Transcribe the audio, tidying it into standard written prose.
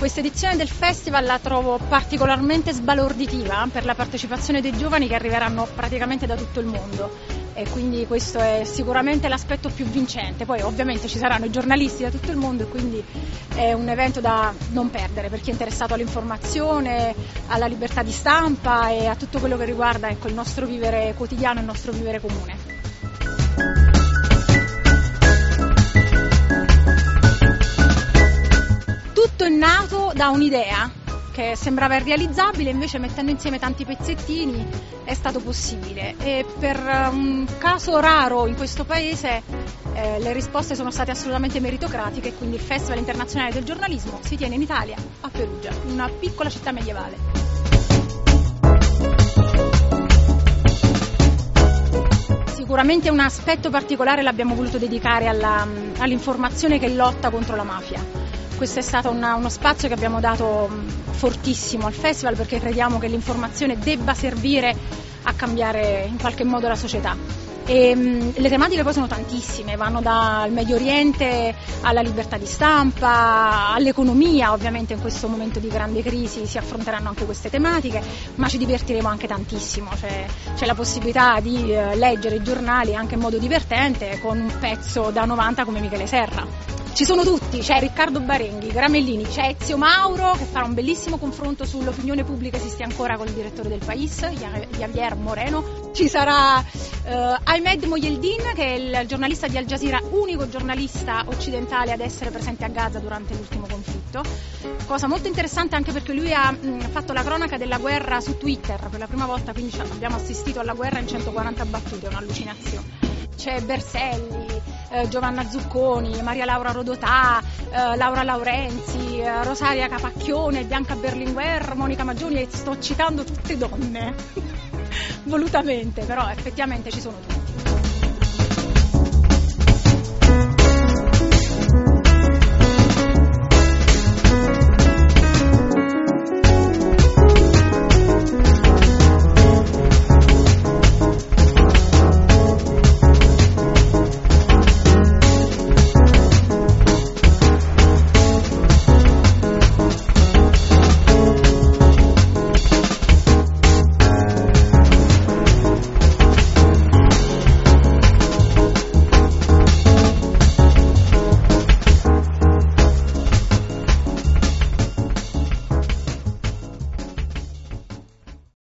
Questa edizione del festival la trovo particolarmente sbalorditiva per la partecipazione dei giovani che arriveranno praticamente da tutto il mondo e quindi questo è sicuramente l'aspetto più vincente. Poi ovviamente ci saranno i giornalisti da tutto il mondo e quindi è un evento da non perdere per chi è interessato all'informazione, alla libertà di stampa e a tutto quello che riguarda il nostro vivere quotidiano e il nostro vivere comune. Tutto è nato da un'idea che sembrava irrealizzabile, invece mettendo insieme tanti pezzettini è stato possibile e per un caso raro in questo paese le risposte sono state assolutamente meritocratiche e quindi il Festival Internazionale del Giornalismo si tiene in Italia, a Perugia, in una piccola città medievale. Sicuramente un aspetto particolare l'abbiamo voluto dedicare all'informazione che lotta contro la mafia. Questo è stato uno spazio che abbiamo dato fortissimo al festival perché crediamo che l'informazione debba servire a cambiare in qualche modo la società. E le tematiche poi sono tantissime, vanno dal Medio Oriente alla libertà di stampa, all'economia. Ovviamente in questo momento di grande crisi si affronteranno anche queste tematiche, ma ci divertiremo anche tantissimo, c'è la possibilità di leggere i giornali anche in modo divertente con un pezzo da 90 come Michele Serra. Ci sono tutti, c'è Riccardo Barenghi, Gramellini, c'è Ezio Mauro che farà un bellissimo confronto sull'opinione pubblica esiste ancora con il direttore del País, Javier Moreno. Ci sarà Ahmed Moyeldin che è il giornalista di Al Jazeera, unico giornalista occidentale ad essere presente a Gaza durante l'ultimo conflitto. Cosa molto interessante anche perché lui ha fatto la cronaca della guerra su Twitter per la prima volta, quindi abbiamo assistito alla guerra in 140 battute, un'allucinazione. C'è Berselli, Giovanna Zucconi, Maria Laura Rodotà, Laura Laurenzi, Rosaria Capacchione, Bianca Berlinguer, Monica Maggioni, e sto citando tutte donne volutamente, però effettivamente ci sono tutte.